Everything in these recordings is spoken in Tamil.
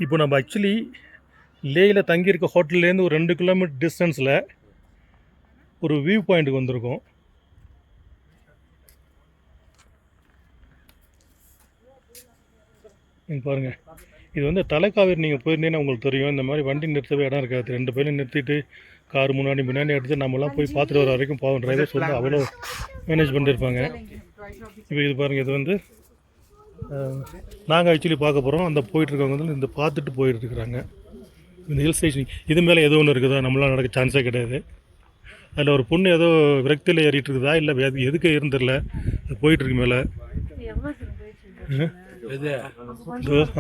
இப்போ நம்ம ஆக்சுவலி லேயில் தங்கியிருக்க ஹோட்டல்லேருந்து ஒரு 2 கிலோமீட்டர் டிஸ்டன்ஸில் ஒரு வியூ பாயிண்ட்டுக்கு வந்திருக்கோம். நீங்கள் பாருங்கள், இது வந்து தலைக்காவேரி. நீங்கள் போயிருந்தீங்கன்னா உங்களுக்கு தெரியும், இந்த மாதிரி வண்டி நிறுத்தவே இடம் இருக்காது. 2 பேரும் நிறுத்திட்டு கார் முன்னாடி எடுத்து நம்மலாம் போய் பார்த்துட்டு வர வரைக்கும் பாவம் டிரைவர்ஸ் வந்து அவ்வளோ மேனேஜ் பண்ணியிருப்பாங்க. இப்போ இது பாருங்கள், இது வந்து நாங்கள் ஆக்சுவலி பார்க்க போகிறோம். அந்த போயிட்டுருக்கவங்க வந்து இந்த பார்த்துட்டு போயிட்டுருக்குறாங்க. இந்த ஹில் ஸ்டேஷன் இது மேலே எதுவும் ஒன்று இருக்குதா, நம்மளால் நடக்க சான்ஸே கிடையாது. அதில் ஒரு பொண்ணு ஏதோ விரக்தியில் ஏறிட்டு இருக்குதா இல்லை எதுக்கு இருந்துடல, அது போயிட்டுருக்கு மேலே.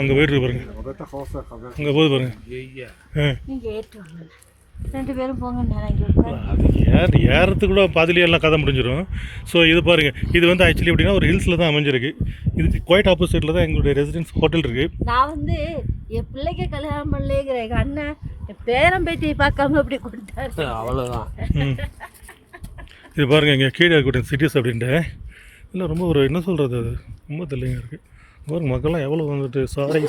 அங்கே போயிட்டுருக்கு பாருங்க, அங்கே போகுது பாருங்க. அது ஏறத்துக்கு கூட பாதிலே எல்லாம் கதை முடிஞ்சிடும். ஸோ இது பாருங்கள், இது வந்து ஆக்சுவலி எப்படின்னா ஒரு ஹில்ஸில் தான் அமைஞ்சிருக்கு. இதுக்கு குவைட் ஆப்போசிட்டில் தான் எங்களுடைய ரெசிடென்ஸ் ஹோட்டல் இருக்குது. நான் வந்து என் பிள்ளைக்கு கல்யாணம் பண்ணலேங்கிற எங்கள் அண்ணன் என் பேரம் பேத்தியை பார்க்காம அப்படி கொடுத்தாரு, அவ்வளோதான். இது பாருங்கள், இங்கே கீழே இருக்கக்கூடிய சிட்டிஸ் அப்படின்ட்டு இல்லை ரொம்ப ஒரு என்ன சொல்கிறது, அது ரொம்ப தெளிவாக இருக்குது. பாருங்க, மக்கள்லாம் எவ்வளோ வந்துட்டு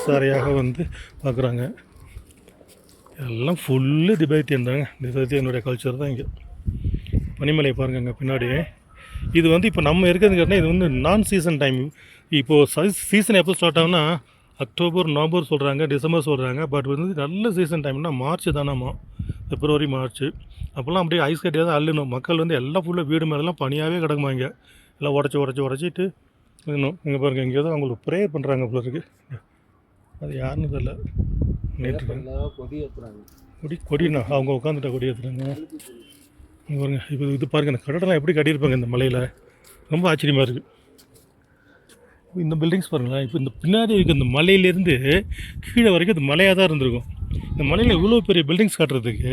சாரையாக வந்து பார்க்குறாங்க. எல்லாம் ஃபுல்லு திபேத்தியன் தாங்க. திபேத்தியனுடைய கல்ச்சர் தான் இங்கே. பனிமலை பாருங்க அங்கே பின்னாடி. இது வந்து இப்போ நம்ம இருக்கிறதுன்னு கேட்டால் இது வந்து நான் சீசன் டைம். இப்போது சீசன் எப்போ ஸ்டார்ட் ஆகுனா அக்டோபர், நவம்பர் சொல்கிறாங்க, டிசம்பர் சொல்கிறாங்க. பட் வந்து நல்ல சீசன் டைம்னா மார்ச் தானாமா, பிப்ரவரி, மார்ச். அப்போல்லாம் அப்படியே ஐஸ் கட்டியாக தான் அள்ளணும். மக்கள் வந்து எல்லாம் ஃபுல்லாக வீடு மேலெலாம் பனியாகவே கிடக்குமா. இங்கே எல்லாம் உடச்சிட்டு இன்னும் இங்கே பாருங்கள், இங்கே தான் அவங்களுக்கு ப்ரேயர் பண்ணுறாங்க போல இருக்குது. அது யாருன்னு தெரியல. நேற்று கொடினா அவங்க உட்காந்துட்டா கொடி ஏற்றுறாங்க. இங்கே பாருங்கள், இப்போ இது பாருங்கள், இந்த கடலாம் எப்படி கட்டியிருப்பாங்க இந்த மலையில். ரொம்ப ஆச்சரியமாக இருக்குது. இந்த பில்டிங்ஸ் பாருங்களேன். இப்போ இந்த பின்னாடி இருக்க இந்த மலையிலேருந்து கீழே வரைக்கும் இது மலையாக தான் இருந்திருக்கும். இந்த மலையில் இவ்வளோ பெரிய பில்டிங்ஸ் கட்டுறதுக்கு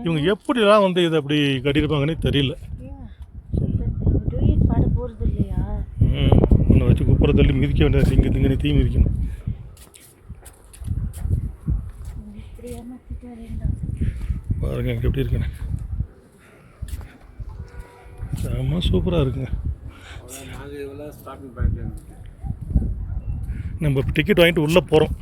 இவங்க எப்படிலாம் வந்து இதை அப்படி கட்டியிருப்பாங்கன்னே தெரியல. ஒன்று வச்சு குப்புற தள்ளி மிதிக்க வேண்டியது, இங்கே தீ மிதிக்கணும். பாருங்க இங்கே எப்படி இருக்குன்னு. செம்ம சூப்பராக இருக்குங்க. நம்ம டிக்கெட் வாங்கிட்டு உள்ளே போகிறோம்.